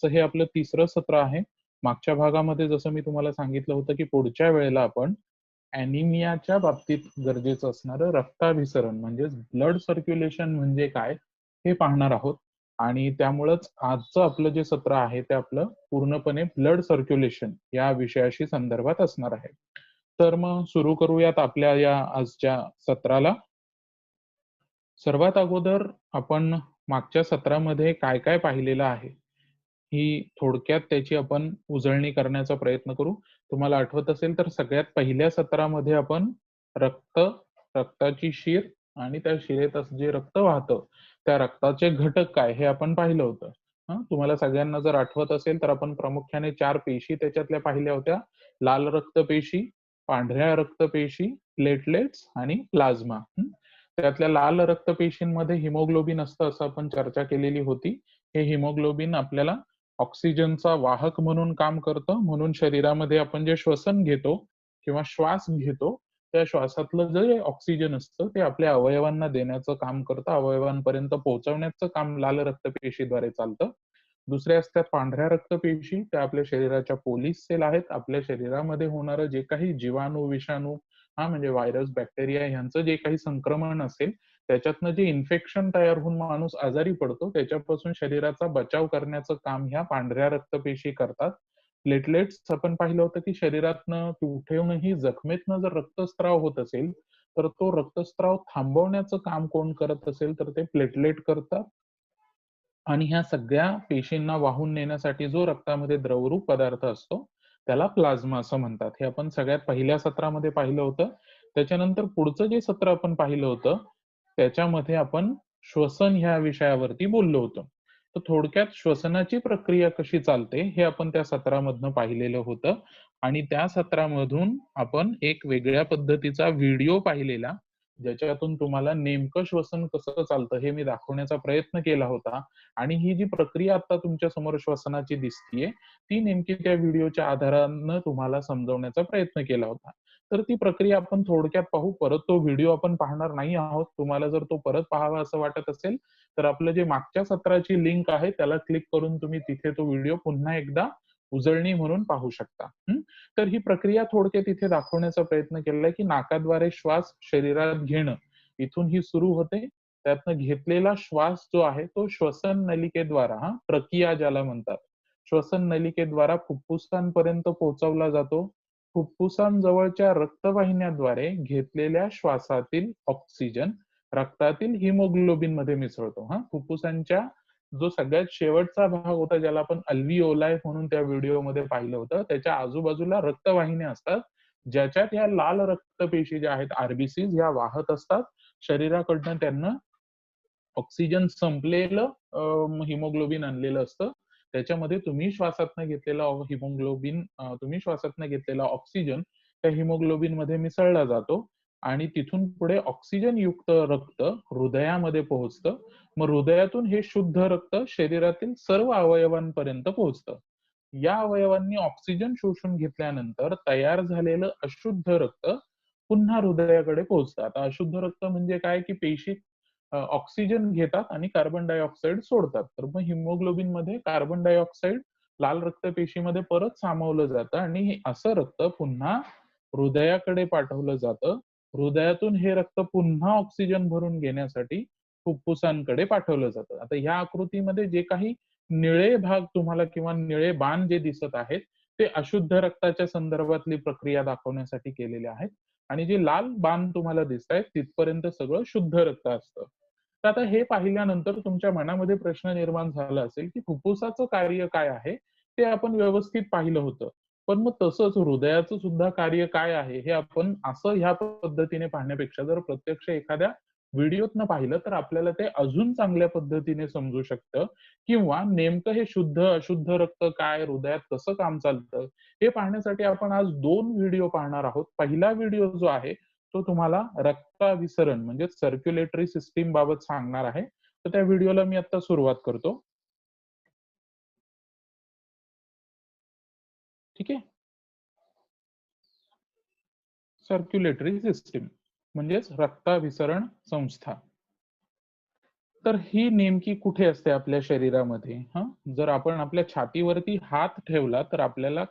आजचं हे आपलं तिसरं सत्र आहे. मागच्या भागामध्ये जसं मी तुम्हाला सांगितलं होतं की पुढच्या वेळेला आपण ॲनिमियाच्या बाबतीत गरजेचं असणारं रक्ताभिसरण म्हणजेच ब्लड सर्क्युलेशन म्हणजे काय हे पाहणार आहोत. आणि त्यामुळंच आजचं आपलं जे सत्र आहे ते आपलं पूर्णपणे ब्लड सर्क्युलेशन या विषयाशी संदर्भात असणार आहे. तर मग सुरू करूयात आपल्या या आजच्या सत्राला. सर्वात अगोदर आपण मागच्या सत्रामध्ये काय काय पाहिलेलं आहे ही थोडक्यात त्याची आपण उजळणी करण्याचा प्रयत्न करू. तुम्हाला आठवत असेल तर सगळ्यात पहिल्या सत्रामध्ये आपण रक्त, रक्ताची शिर आणि त्या शिरेत जे रक्त वाहतं त्या रक्ताचे घटक काय हे आपण पाहिलं होतं. तुम्हाला सगळ्यांना जर आठवत असेल तर आपण प्रामुख्याने 4 पेशी त्याच्यातल्या पाहिल्या होत्या. लाल रक्तपेशी, पांढऱ्या रक्तपेशी, प्लेटलेट्स आणि प्लाझ्मा. त्यातल्या लाल रक्तपेशींमध्ये हिमोग्लोबिन असतं असं आपण चर्चा केलेली होती. हे हिमोग्लोबिन आपल्याला ऑक्सिजनचा वाहक म्हणून काम करतं, म्हणून शरीरामध्ये आपण जे श्वसन घेतो किंवा श्वास घेतो त्या श्वासातलं जे ऑक्सिजन असतं ते आपल्या अवयवांना देण्याचं काम करतं, अवयवांपर्यंत पोहोचवण्याचं काम लाल रक्तपेशीद्वारे चालतं. दुसऱ्या असतात पांढऱ्या रक्तपेशी, त्या आपल्या शरीराच्या पोलीस सेल आहेत. आपल्या शरीरामध्ये होणारं जे काही जीवाणू, विषाणू म्हणजे व्हायरस, बॅक्टेरिया यांचं जे काही संक्रमण असेल त्याच्यातनं जे इन्फेक्शन तयार होऊन माणूस आजारी पडतो त्याच्यापासून शरीराचा बचाव करण्याचं काम ह्या पांढऱ्या रक्तपेशी करतात. प्लेटलेट्स आपण पाहिलं होतं की शरीरातनं कुठेही जखमेतनं जर रक्तस्राव होत असेल तर तो रक्तस्राव थांबवण्याचं काम कोण करत असेल तर ते प्लेटलेट करतात. आणि ह्या सगळ्या पेशींना वाहून नेण्यासाठी जो रक्तामध्ये द्रवरूप पदार्थ असतो त्याला प्लाझ्मा असं म्हणतात. हे आपण सगळ्यात पहिल्या सत्रामध्ये पाहिलं होतं. त्याच्यानंतर पुढचं जे सत्र आपण पाहिलं होतं त्याच्यामध्ये आपण श्वसन ह्या विषयावरती बोललो होतो. तर थोडक्यात श्वसनाची प्रक्रिया कशी चालते हे आपण त्या सत्रामधनं पाहिलेलं होतं. आणि त्या सत्रामधून आपण एक वेगळ्या पद्धतीचा व्हिडिओ पाहिलेला ज्याच्यातून तुम्हाला नेमकं श्वसन कसं चालतं हे मी दाखवण्याचा प्रयत्न केला होता. आणि ही जी प्रक्रिया आता तुमच्या समोर श्वसनाची दिसतीये ती नेमकी त्या व्हिडिओच्या आधारानं तुम्हाला समजवण्याचा प्रयत्न केला होता. तर ती प्रक्रिया आपण थोडक्यात पाहू. परत तो व्हिडिओ आपण पाहणार नाही आहोत. तुम्हाला जर तो परत पाहावा असं वाटत असेल तर आपलं जे मागच्या सत्राची लिंक आहे त्याला क्लिक करून तुम्ही तिथे तो व्हिडिओ पुन्हा एकदा उजळणी म्हणून पाहू शकता. तर ही प्रक्रिया थोडक्यात इथे दाखवण्याचा प्रयत्न केलाय की नाकाद्वारे श्वास शरीरात घेणं इथून ही सुरू होते. त्यातनं घेतलेला श्वास जो आहे तो श्वसन नलिकेद्वारा प्रक्रिया ज्याला म्हणतात श्वसन नलिकेद्वारा फुफ्फुसांपर्यंत पोहोचवला जातो. फुफ्फुसांजवळच्या रक्तवाहिन्याद्वारे घेतलेल्या श्वासातील ऑक्सिजन रक्तातील हिमोग्लोबिन मध्ये मिसळतो. फुफ्फुसांच्या जो सगळ्यात शेवटचा भाग होता ज्याला आपण अल्व्हिओलाय म्हणून त्या व्हिडिओमध्ये पाहिलं होतं त्याच्या आजूबाजूला रक्तवाहिन्या असतात ज्याच्यात ह्या लाल रक्तपेशी ज्या आहेत आरबीसी ह्या वाहत असतात. शरीराकडनं त्यांना ऑक्सिजन संपलेलं हिमोग्लोबिन आणलेलं असतं. त्याच्यामध्ये तुम्ही श्वासातनं घेतलेला हिमोग्लोबिन तुम्ही श्वासातनं घेतलेला ऑक्सिजन त्या हिमोग्लोबिन मध्ये मिसळला जातो आणि तिथून पुढे ऑक्सिजन युक्त रक्त हृदयामध्ये पोहोचतं. मग हृदयातून हे शुद्ध रक्त शरीरातील सर्व अवयवांपर्यंत पोहोचतं. या अवयवांनी ऑक्सिजन शोषून घेतल्यानंतर तयार झालेलं अशुद्ध रक्त पुन्हा हृदयाकडे पोहोचतं. आता अशुद्ध रक्त म्हणजे काय की पेशी ऑक्सिजन घेतात आणि कार्बन डायऑक्साईड सोडतात. तर मग हिमोग्लोबिन मध्ये कार्बन डायऑक्साईड लाल रक्तपेशीमध्ये परत सामावलं जातं आणि असं रक्त पुन्हा हृदयाकडे पाठवलं जातं. हृदयातून हे रक्त पुन्हा ऑक्सिजन भरून घेण्यासाठी फुफ्फुसांकडे पाठवलं जातं. आता ह्या आकृतीमध्ये जे काही निळे भाग तुम्हाला किंवा निळे बाण जे दिसत आहेत ते अशुद्ध रक्ताच्या संदर्भातली प्रक्रिया दाखवण्यासाठी केलेले आहेत आणि जे लाल बाण तुम्हाला दिसत आहेत तिथपर्यंत सगळं शुद्ध रक्त असतं. तर आता हे पाहिल्यानंतर तुमच्या मनामध्ये प्रश्न निर्माण झाला असेल की फुफ्फुसाचं कार्य काय आहे ते आपण व्यवस्थित पाहिलं होतं. पण मग तसंच हृदयाचं सुद्धा कार्य काय आहे हे आपण असं ह्या पद्धतीने पाहण्यापेक्षा जर प्रत्यक्ष एखाद्या व्हिडिओतनं पाहिलं तर आपल्याला ते अजून चांगल्या पद्धतीने समजू शकतं किंवा नेमकं हे शुद्ध अशुद्ध रक्त काय हृदयात कसं काम चालतं हे पाहण्यासाठी आपण आज 2 व्हिडिओ पाहणार आहोत. पहिला व्हिडिओ जो आहे तो तुम्हाला रक्ताभिसरण म्हणजे सर्क्युलेटरी सिस्टीम बाबत सांगणार आहे. तर त्या व्हिडिओला मी आता सुरुवात करतो. ठीक आहे. सर्क्युलेटरी सिस्टीम म्हणजेच रक्ताभिसरण संस्था. तर ही नेमकी कुठे असते आपल्या शरीरामध्ये? जर आपण आपल्या छातीवरती हात ठेवला तर आपल्याला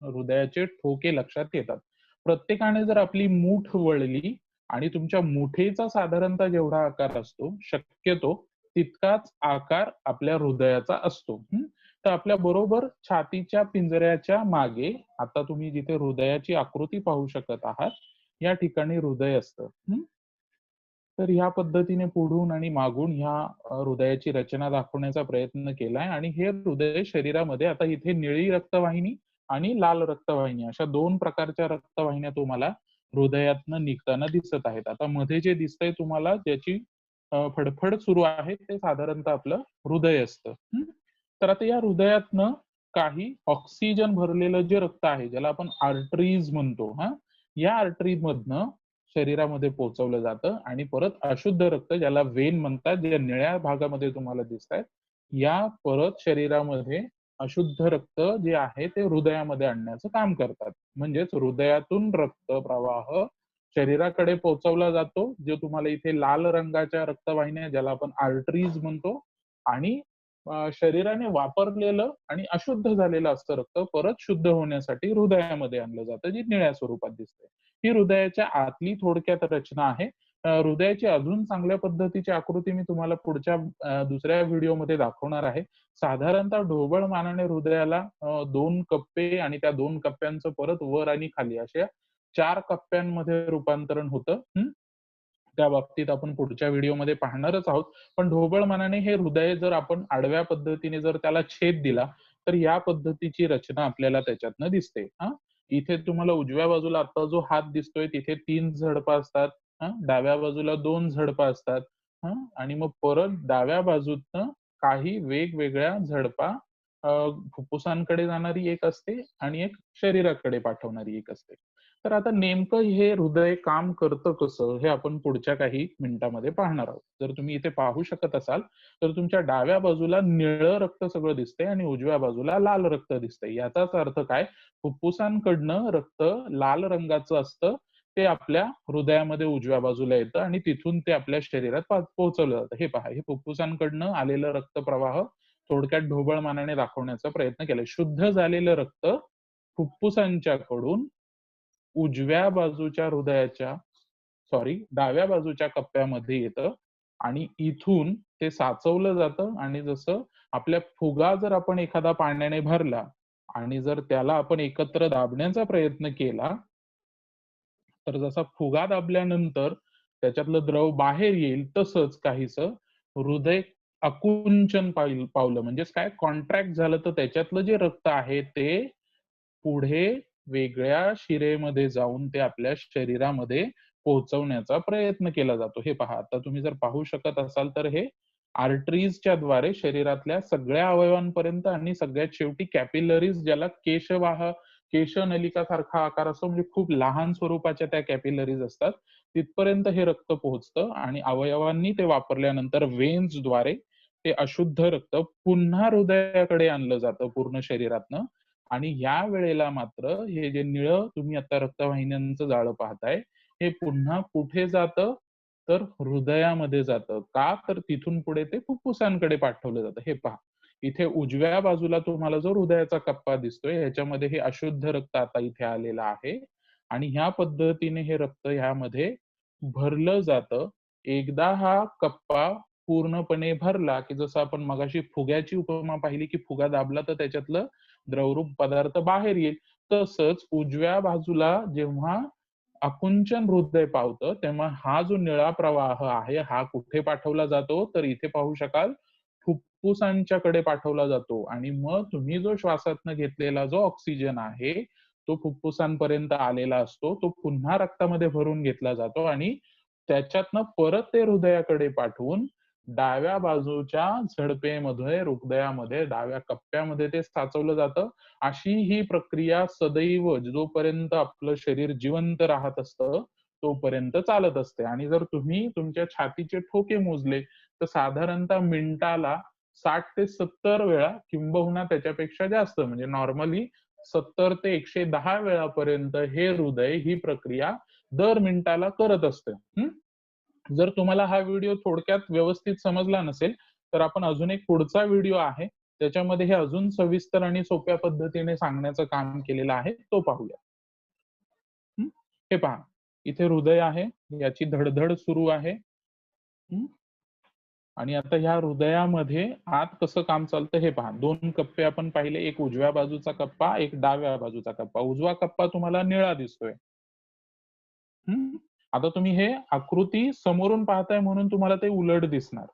हृदयाचे ठोके लक्षात येतात. प्रत्येकाने जर आपली मूठ वळली आणि तुमच्या मुठीचा साधारणतः जेवढा आकार असतो, शक्यतो तितकाच आकार आपल्या हृदयाचा असतो. तर आपल्या बरोबर छातीच्या पिंजऱ्याच्या मागे, आता तुम्ही जिथे हृदयाची आकृती पाहू शकत आहात, या ठिकाणी हृदय असतं. तर ह्या पद्धतीने पुढून आणि मागून ह्या हृदयाची रचना दाखवण्याचा प्रयत्न केलाय आणि हे हृदय शरीरामध्ये, आता इथे निळी रक्तवाहिनी आणि लाल रक्तवाहिनी अशा 2 प्रकारच्या रक्तवाहिन्या तुम्हाला हृदयातनं निघताना दिसत आहेत. आता मध्ये जे दिसतंय तुम्हाला, ज्याची फडफड सुरू आहे, ते साधारणतः आपलं हृदय असतं. तर आता या हृदयातनं काही ऑक्सिजन भरलेलं जे रक्त आहे, ज्याला आपण आर्टरीज म्हणतो, या आर्टरीज मधनं शरीरामध्ये पोहोचवलं जातं आणि परत अशुद्ध रक्त, ज्याला वेन म्हणतात, जे निळ्या भागामध्ये तुम्हाला दिसतायत, या परत शरीरामध्ये अशुद्ध रक्त जे आहे ते हृदयामध्ये आणण्याचं काम करतात. म्हणजेच हृदयातून रक्त प्रवाह शरीराकडे पोहोचवला जातो, जे तुम्हाला इथे लाल रंगाच्या रक्तवाहिन्या, ज्याला आपण आर्टरीज म्हणतो, आणि शरीराने वापरलेलं आणि अशुद्ध झालेलं असतं रक्त परत शुद्ध होण्यासाठी हृदयामध्ये आणलं जातं, जे निळ्या स्वरूपात दिसतंय. ही हृदयाच्या आतली थोडक्यात रचना आहे. हृदयाची अजून चांगल्या पद्धतीची आकृती मी तुम्हाला पुढच्या दुसऱ्या व्हिडिओमध्ये दाखवणार आहे. साधारणतः ढोबळ मानाने हृदयाला 2 कप्पे आणि त्या 2 कप्प्यांचं परत वर आणि खाली अशा 4 कप्प्यांमध्ये रूपांतरण होतं. त्या बाबतीत आपण पुढच्या व्हिडिओमध्ये पाहणारच आहोत. पण ढोबळ मानाने हे हृदय जर आपण आडव्या पद्धतीने जर त्याला छेद दिला, तर या पद्धतीची रचना आपल्याला त्याच्यातनं दिसते. इथे तुम्हाला उजव्या बाजूला आता जो हात दिसतोय तिथे 3 झडपा असतात. डाव्या बाजूला 2 झडपा असतात. आणि मग परत डाव्या बाजूतनं काही वेगवेगळ्या झडपा फुफ्फुसांकडे जाणारी एक असते आणि एक शरीराकडे पाठवणारी एक असते. तर आता नेमकं हे हृदय काम करतं कसं, हे आपण पुढच्या काही मिनिटांमध्ये पाहणार आहोत. जर तुम्ही इथे पाहू शकत असाल, तर तुमच्या डाव्या बाजूला निळं रक्त सगळं दिसतंय आणि उजव्या बाजूला लाल रक्त दिसतंय. याचाच अर्थ काय? फुफ्फुसांकडनं रक्त लाल रंगाचं असतं, ते आपल्या हृदयामध्ये उजव्या बाजूला येतं आणि तिथून ते आपल्या शरीरात पोहोचवलं जातं. हे पहा, हे फुफ्फुसांकडनं आलेलं रक्तप्रवाह थोडक्यात ढोबळ मानाने दाखवण्याचा प्रयत्न केलाय. शुद्ध झालेलं रक्त फुफ्फुसांच्याकडून उजव्या बाजूच्या हृदयाच्या, सॉरी, डाव्या बाजूच्या कप्प्यामध्ये येतं आणि इथून ते साचवलं जातं. आणि जसं आपल्या फुगा जर आपण एखादा पाण्याने भरला आणि जर त्याला आपण एकत्र दाबण्याचा प्रयत्न केला, तर जसा फुगा दाबल्यानंतर त्याच्यातलं द्रव बाहेर येईल, तसंच काहीसं हृदय आकुंचन पावलं म्हणजेच काय, कॉन्ट्रॅक्ट झालं, तर त्याच्यातलं जे रक्त आहे ते पुढे वेगळ्या शिरेमध्ये जाऊन ते आपल्या शरीरामध्ये पोहोचवण्याचा प्रयत्न केला जातो. हे पहा, आता तुम्ही जर पाहू शकत असाल, तर हे आर्टरीजच्या द्वारे शरीरातल्या सगळ्या अवयवांपर्यंत आणि सगळ्यात शेवटी कॅपिलरीज, ज्याला केशनलिकासारखा आकार असतो, म्हणजे खूप लहान स्वरूपाच्या त्या कॅपिलरीज असतात, तिथपर्यंत हे रक्त पोहोचतं आणि अवयवांनी ते वापरल्यानंतर वेन्सद्वारे ते अशुद्ध रक्त पुन्हा हृदयाकडे आणलं जातं पूर्ण शरीरातनं. आणि या वेळेला मात्र हे जे निळं तुम्ही आता रक्तवाहिन्यांचं जाळं पाहताय, हे पुन्हा कुठे जातं? तर हृदयामध्ये जातं. का? तर तिथून पुढे ते फुफ्फुसांकडे पाठवलं जातं. हे पहा, इथे उजव्या बाजूला तुम्हाला जो हृदयाचा कप्पा दिसतोय, ह्याच्यामध्ये हे अशुद्ध रक्त आता इथे आलेलं आहे आणि ह्या पद्धतीने हे रक्त ह्यामध्ये भरलं जातं. एकदा हा कप्पा पूर्णपणे भरला, की जसं आपण मगाशी फुग्याची उपमा पाहिली, की फुगा दाबला तर त्याच्यातलं द्रवरूप पदार्थ बाहेर येईल. तसंच उजव्या बाजूला जेव्हा आकुंचन हृदय पावतं, तेव्हा हा जो निळा प्रवाह आहे, हा कुठे पाठवला जातो? तर इथे पाहू शकाल, फुफ्फुसांच्याकडे पाठवला जातो आणि मग तुम्ही जो श्वासातनं घेतलेला जो ऑक्सिजन आहे, तो फुफ्फुसांपर्यंत आलेला असतो. तो पुन्हा रक्तामध्ये भरून घेतला जातो आणि त्याच्यातनं परत ते हृदयाकडे पाठवून डाव्या बाजूच्या झडपेमध्ये, हृदयामध्ये, डाव्या कप्प्यामध्ये ते साचवलं जातं. अशी ही प्रक्रिया सदैव जोपर्यंत आपलं शरीर जिवंत राहत असतं, तोपर्यंत चालत असते. आणि जर तुम्ही तुमच्या छातीचे ठोके मोजले, तर साधारणतः मिनिटाला 60 ते 70 वेळा, किंबहुना त्याच्यापेक्षा जास्त, म्हणजे नॉर्मली 70 ते 110 वेळापर्यंत हे हृदय ही प्रक्रिया दर मिनिटाला करत असतं. जर तुम्हाला हा व्हिडिओ थोडक्यात व्यवस्थित समजला नसेल तर आपण अजून एक पुढचा व्हिडिओ आहे त्याच्यामध्ये हे अजून सविस्तर आणि सोप्या पद्धतीने सांगण्याचं काम केलेलं आहे, तो पाहूया. हं? हे पहा, इथे हृदय आहे, याची धडधड सुरू आहे. हं? आणि आता ह्या हृदयामध्ये आत कसं काम चालतं हे पहा. 2 कप्पे आपण पाहिले, एक उजव्या बाजूचा कप्पा, एक डाव्या बाजूचा कप्पा. उजवा कप्पा तुम्हाला निळा दिसतोय. हं? आता तुम्ही हे आकृती समोरून पाहताय म्हणून तुम्हाला ते उलट दिसणार.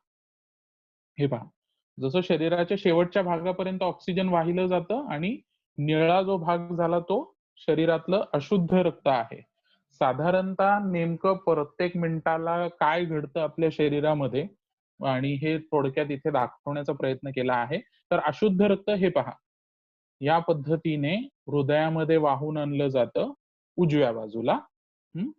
हे पहा, जसं शरीराच्या शेवटच्या भागापर्यंत ऑक्सिजन वाहिलं जातं आणि निळा जो भाग झाला तो शरीरातलं अशुद्ध रक्त आहे. साधारणतः नेमकं प्रत्येक मिनिटाला काय घडतं आपल्या शरीरामध्ये आणि हे थोडक्यात इथे दाखवण्याचा प्रयत्न केला आहे. तर अशुद्ध रक्त हे पहा, या पद्धतीने हृदयामध्ये वाहून आणलं जातं उजव्या बाजूला. हं?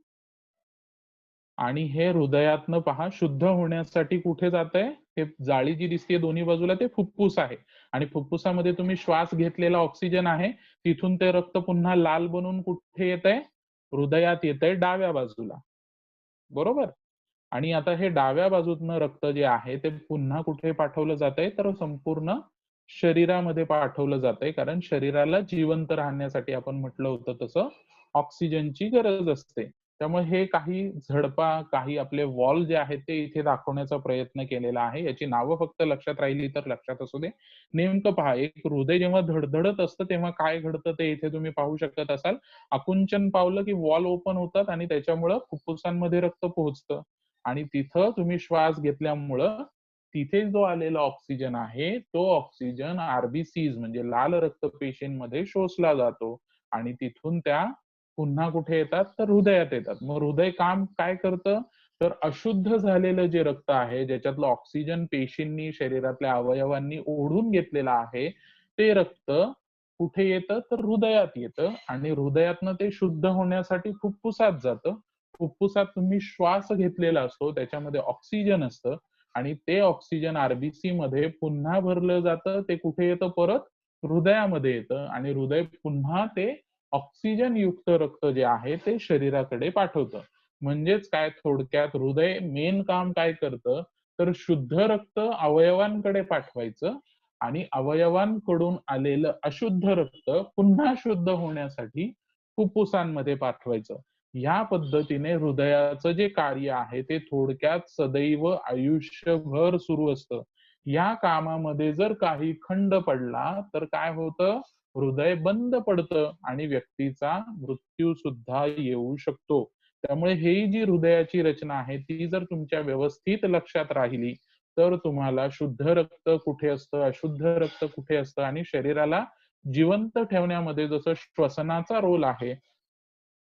आणि हे हृदयातनं पहा शुद्ध होण्यासाठी कुठे जातंय? हे जाळी जी दिसते दोन्ही बाजूला ते फुफ्फुस आहे आणि फुफ्फुसामध्ये तुम्ही श्वास घेतलेला ऑक्सिजन आहे. तिथून ते रक्त पुन्हा लाल बनून कुठे येतंय? हृदयात येतंय डाव्या बाजूला. बरोबर? आणि आता हे डाव्या बाजूतनं रक्त जे आहे ते पुन्हा कुठे पाठवलं जातंय? तर संपूर्ण शरीरामध्ये पाठवलं जातंय. कारण शरीराला जिवंत राहण्यासाठी आपण म्हटलं होतं तसं ऑक्सिजनची गरज असते. त्यामुळे हे काही झडपा, काही आपले वॉल जे आहेत ते इथे दाखवण्याचा प्रयत्न केलेला आहे. याची नावं फक्त लक्षात राहिली तर लक्षात असू दे. नेमकं पहा, एक हृदय जेव्हा धडधडत असतं तेव्हा काय घडतं ते इथे तुम्ही पाहू शकत असाल. आकुंचन पावलं की वॉल ओपन होतात आणि त्याच्यामुळं फुफ्फुसांमध्ये रक्त पोहोचतं आणि तिथं तुम्ही श्वास घेतल्यामुळं तिथे जो आलेला ऑक्सिजन आहे, तो ऑक्सिजन आर-बी-सीज म्हणजे लाल रक्तपेशींमध्ये शोषला जातो आणि तिथून त्या पुन्हा कुठे येतात? तर हृदयात येतात. मग हृदय काम काय करतं? तर अशुद्ध झालेलं जे रक्त आहे, ज्याच्यातलं ऑक्सिजन पेशींनी, शरीरातल्या अवयवांनी ओढून घेतलेलं आहे, ते रक्त कुठे येतं? तर हृदयात येतं आणि हृदयातनं ते शुद्ध होण्यासाठी फुफ्फुसात जातं. फुफ्फुसात तुम्ही श्वास घेतलेला असतो, त्याच्यामध्ये ऑक्सिजन असतं आणि ते ऑक्सिजन आर-बी-सी मध्ये पुन्हा भरलं जातं. ते कुठे येतं परत? हृदयामध्ये येतं आणि हृदय पुन्हा ते ऑक्सिजन युक्त रक्त जे आहे ते शरीराकडे पाठवतं. म्हणजेच काय थोडक्यात हृदय मेन काम काय करतं? तर शुद्ध रक्त अवयवांकडे पाठवायचं आणि अवयवांकडून आलेलं अशुद्ध रक्त पुन्हा शुद्ध होण्यासाठी फुफ्फुसांमध्ये पाठवायचं. या पद्धतीने हृदयाचं जे कार्य आहे ते थोडक्यात सदैव आयुष्यभर सुरू असतं. या कामामध्ये जर काही खंड पडला तर काय होतं? हृदय बंद पडतं आणि व्यक्तीचा मृत्यू सुद्धा येऊ शकतो. त्यामुळे ही जी हृदयाची रचना आहे ती जर तुमच्या व्यवस्थित लक्षात राहिली तर तुम्हाला शुद्ध रक्त कुठे असतं, अशुद्ध रक्त कुठे असतं आणि शरीराला जिवंत ठेवण्यामध्ये जसं श्वसनाचा रोल आहे,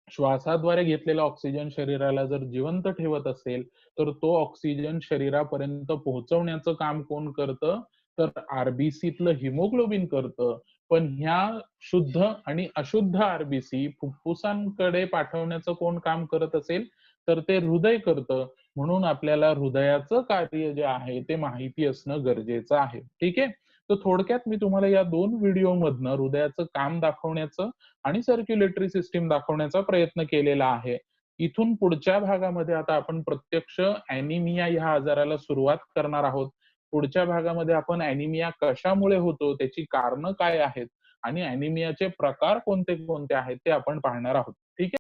श्वासाद्वारे घेतलेला ऑक्सिजन शरीराला जर जिवंत ठेवत असेल, तर तो ऑक्सिजन शरीरापर्यंत पोहोचवण्याचं काम कोण करतं? तर आर-बी-सीतलं हिमोग्लोबिन करतं. पण ह्या शुद्ध आणि अशुद्ध आर-बी-सी फुफ्फुसांकडे पाठवण्याचं कोण काम करत असेल? तर ते हृदय करतं. म्हणून आपल्याला हृदयाचं कार्य जे आहे ते माहिती असणं गरजेचं आहे. ठीक आहे? तर थोडक्यात मी तुम्हाला या 2 व्हिडिओमधनं हृदयाचं काम दाखवण्याचं आणि सर्क्युलेटरी सिस्टीम दाखवण्याचा प्रयत्न केलेला आहे. इथून पुढच्या भागामध्ये आता आपण प्रत्यक्ष अॅनिमिया ह्या आजाराला सुरुवात करणार आहोत. पुढच्या भागामध्ये आपण अॅनिमिया कशामुळे होतो, त्याची कारणं काय आहेत आणि अॅनिमियाचे प्रकार कोणते कोणते आहेत ते आपण पाहणार आहोत. ठीक आहे?